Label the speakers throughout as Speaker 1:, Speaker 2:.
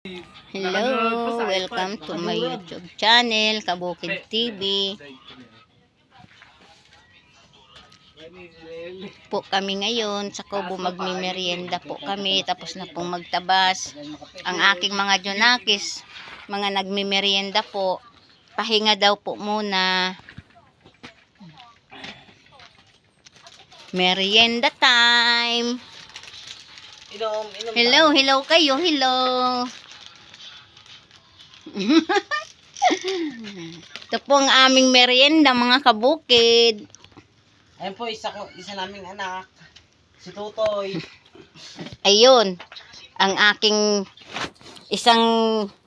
Speaker 1: Hello, welcome to my YouTube channel, Kabukid TV. Po kami ngayon sa Kubo, magmimerienda po kami, tapos na pong magtabas. Ang aking mga Jonakis, mga nagmimerienda po, pahinga daw po muna. Merienda time. Hello kayo, hello. Ito po ang aming merienda, mga kabukid.
Speaker 2: Ayan po, isa naming anak, si Tutoy.
Speaker 1: Ayun, ang aking isang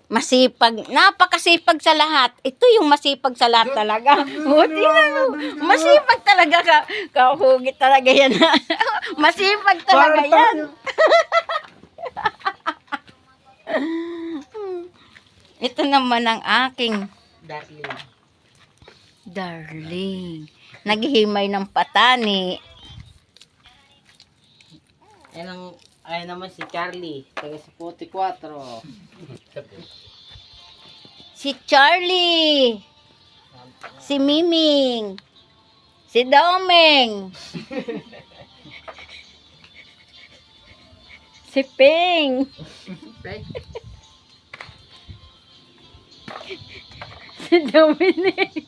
Speaker 1: masipag, napakasipag sa lahat. Ito yung masipag sa lahat talaga. Masipag talaga kahugit talaga yan. Masipag talaga yan. Ito naman ang aking darling. Naghihimay ng patani.
Speaker 2: Ayan naman si Charlie, taga sa 44.
Speaker 1: Si Charlie. Si Miming. Si Domeng. Si Ping. Si Dominic.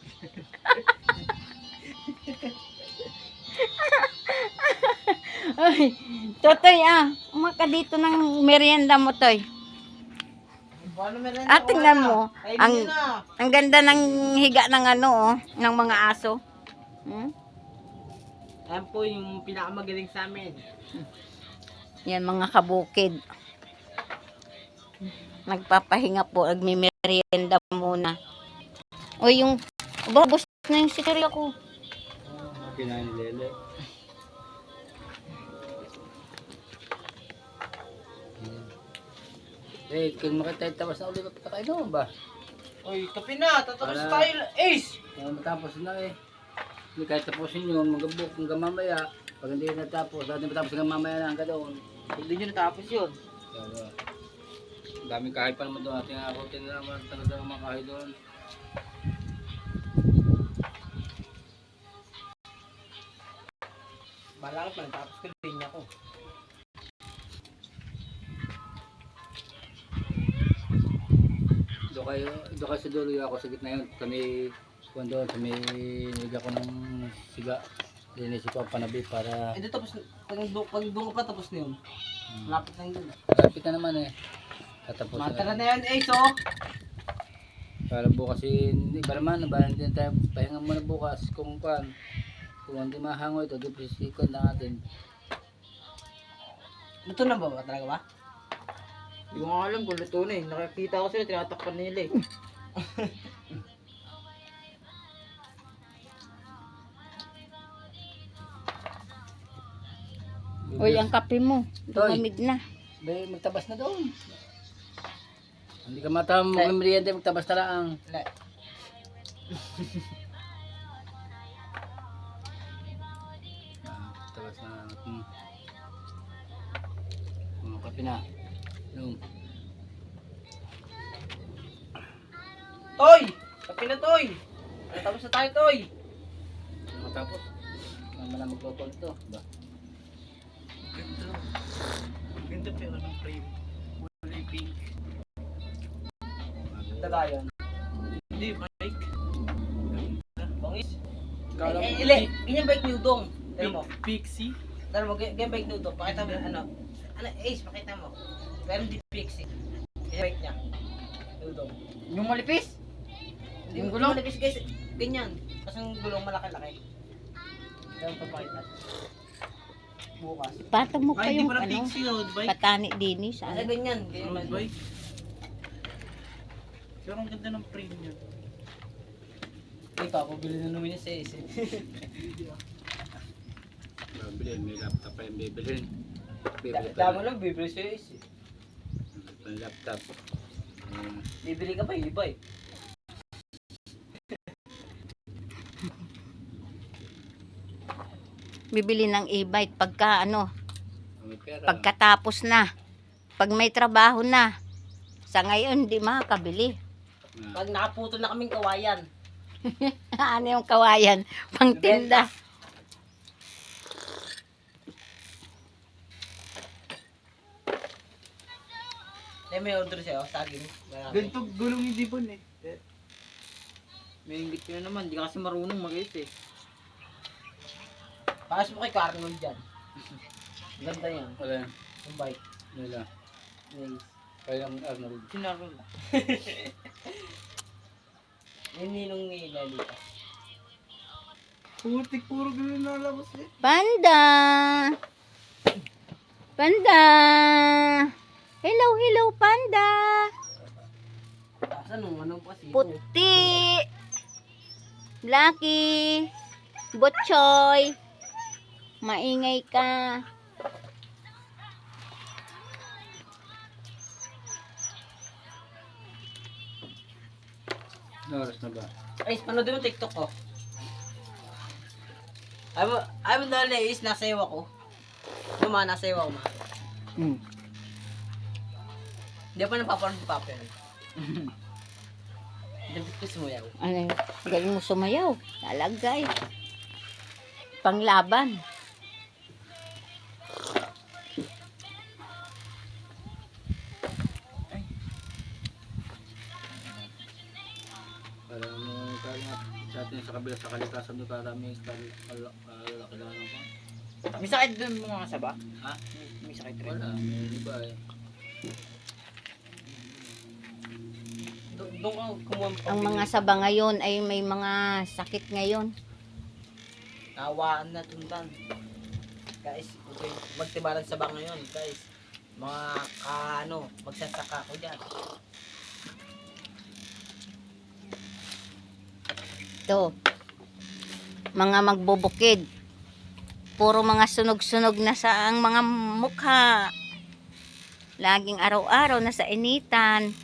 Speaker 1: Ay, Totoy umaka dito ng merienda mo, Toy. Tingnan mo, ang ganda ng higa ng ng mga aso.
Speaker 2: Ayan po yung pinakamagaling sa amin.
Speaker 1: Yan mga kabukid. Nagpapahinga po, nagmimerienda muna. O yung, babos na yung sikarya ko.
Speaker 2: Kinain Lele.
Speaker 3: Kung makita tapos na ulit, mapatakain naman ba?
Speaker 2: Uy, kape na, tatapos tayo, Ace!
Speaker 3: Matapos na Hindi kahit tapusin yun, magabuk hanggang mamaya. Pag hindi natapos, dati matapos hanggang mamaya na hanggang doon.
Speaker 2: Hindi nyo natapos yun.
Speaker 3: Ang daming kahay pa naman doon. Ating akotin na naman, talaga ng mga kahay doon.
Speaker 2: Malakot man, tapos ko din ako.
Speaker 3: Doon kayo sa dulo ako sa gitna yun. Kami doon, kami nilig ako ng siga. Linisip ko ang panabi para...
Speaker 2: Ito tapos, pag doon ka pa tapos na yun. Malapit na yun.
Speaker 3: Malapit na naman Tatapos
Speaker 2: Matala na yan, Ace, oh!
Speaker 3: Para bukas iba naman, bayan din tayo, pahinga muna bukas kung hindi mahango ito, di presikon na natin.
Speaker 2: Luto na ba talaga ba? Hindi ko nga alam kung luto na Nakakita ko sila, tinatakpan nila
Speaker 1: Uy, ang kape mo. Lumamig na.
Speaker 3: Magtabas na doon. Hindi ka matam mag-merienda, magtabas na lang. Magtabas na lang. Kape na.
Speaker 2: Toy! Kape na, Toy! Tapos na tayo, Toy!
Speaker 3: Matapos. Naman na magpapag ito.
Speaker 2: Ganda pero ng frame. Kulay pink. Tagayan. Hindi, bike. Bangis. Ganyan bike ni Udong. Tara mo. Pixie. Tara mo, ganyan bike ni Udong. Pakita mo yung Ace, pakita mo. Pero hindi Pixie. Ganyan bike niya. Udong.
Speaker 1: Yung malipis?
Speaker 2: Yung gulong? Malipis guys. Ganyan. Kasi yung gulong malaki-laki. Kaya mo papakita. Bukas.
Speaker 1: Patag mo pa yung
Speaker 2: Pixie road bike.
Speaker 1: patani dini sa
Speaker 2: Ganyan.
Speaker 4: Road bike. Pero ang ganda ng frame niya.
Speaker 2: Ikaw, pabili na naman niya sa Ace.
Speaker 3: Bibilin, may laptop pa yung bibilin.
Speaker 2: Damo lang, bibili sa Ace.
Speaker 3: May laptop.
Speaker 2: Bibili ka pa, iba
Speaker 1: bibili ng e-bike pagka
Speaker 3: May pera.
Speaker 1: pagkatapos na. Pag may trabaho na. Sa ngayon, hindi makakabili.
Speaker 2: Pag nakaputol na kaming kawayan.
Speaker 1: Ano yung kawayan? Pangtinda.
Speaker 2: May order sa'yo, saging. Marami.
Speaker 4: Ganito gulong yung dipon eh.
Speaker 2: May ingit ko na naman, di ka kasi marunong mag-is eh. Pakas mo kay Carnold dyan. Ganda yan.
Speaker 3: Wala yan.
Speaker 2: Yung bike.
Speaker 3: Nila.
Speaker 2: Nice.
Speaker 3: Kaya ang Arnold.
Speaker 2: Sinarol na. Yung ninong ni Lalita.
Speaker 4: Putik, puro gulong na labas eh.
Speaker 1: Panda! Panda! Hello, hello, panda!
Speaker 2: Tapos anong kasi?
Speaker 1: Puti! Blacky! Butchoy! Maingay ka.
Speaker 3: Ano oras na ba?
Speaker 2: Ay, panood mo TikTok ko. Ay mo dali is nasayaw ako. Luma, nasayaw ako ma. Hindi pa napapanood yung papel. Dapat ko sumayaw.
Speaker 1: Ano, galing mo sumayaw. Talagay. Panglaban.
Speaker 3: Para mo sa atin sa kabila sa kalikasan doon para may kailangan ko.
Speaker 2: May sakit doon mga saba?
Speaker 3: Ha?
Speaker 2: May sakit rin.
Speaker 3: Wala, may iba eh.
Speaker 2: Doon ka kumuha mo
Speaker 1: Ang mga saba ngayon ay may mga sakit ngayon.
Speaker 2: Nawaan na tundan. Guys, okay, magtibaran sa bang ngayon, guys. Mga magsasaka ko dyan.
Speaker 1: Ito. Mga magbubukid. Puro mga sunog-sunog na sa ang mga mukha. Laging araw-araw na sa initan.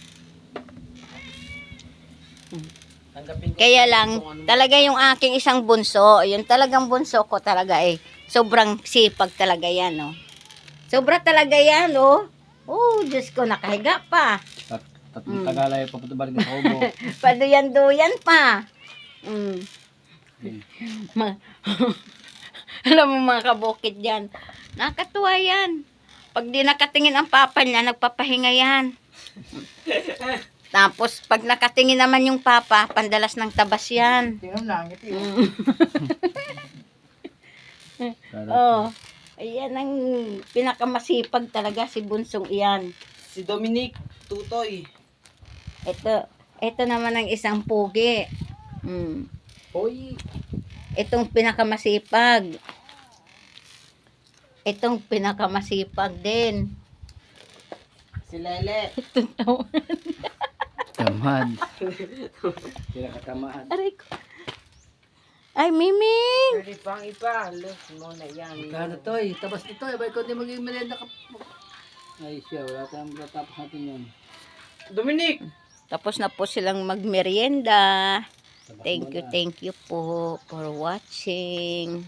Speaker 2: Tanggapin ko.
Speaker 1: Kaya lang,
Speaker 2: kung ano-
Speaker 1: talaga yung aking isang bunso, yung talagang bunso ko talaga eh. Sobrang sipag talaga yan, oh. Sobra talaga yan, oh. Oh, Diyos ko, nakahiga pa.
Speaker 3: Tatlong tagalay papunta ba rin sa Obo.
Speaker 1: Paduyan-duyan pa. Mm. Ma- Alam mo mga kabukid yan. Nakatuwa yan. Pag di nakatingin ang papa niya, nagpapahinga yan. Tapos, pag nakatingin naman yung papa, pandalas ng tabas yan.
Speaker 4: Tingnan langit eh.
Speaker 1: Oh, ayan ang pinakamasipag talaga si Bunsong iyan.
Speaker 2: Si Dominic Tutoy.
Speaker 1: Ito naman ang isang pugi. Mm.
Speaker 2: Hoy.
Speaker 1: Itong pinakamasipag. Itong pinakamasipag din.
Speaker 2: Si Lele.
Speaker 3: Tamad. Pinakatamad.
Speaker 1: Aray ko. Ay, Miming!
Speaker 2: Pwede pang ipa. Look mo na yan.
Speaker 3: Kano to eh. Tabas nito eh. Ba't ko di maging merienda ka. Ay siya. Wala tayong matapos natin yun.
Speaker 2: Dominic!
Speaker 1: Tapos na po silang magmerienda.
Speaker 3: Tabas
Speaker 1: Thank
Speaker 3: mo na.
Speaker 1: you po for watching.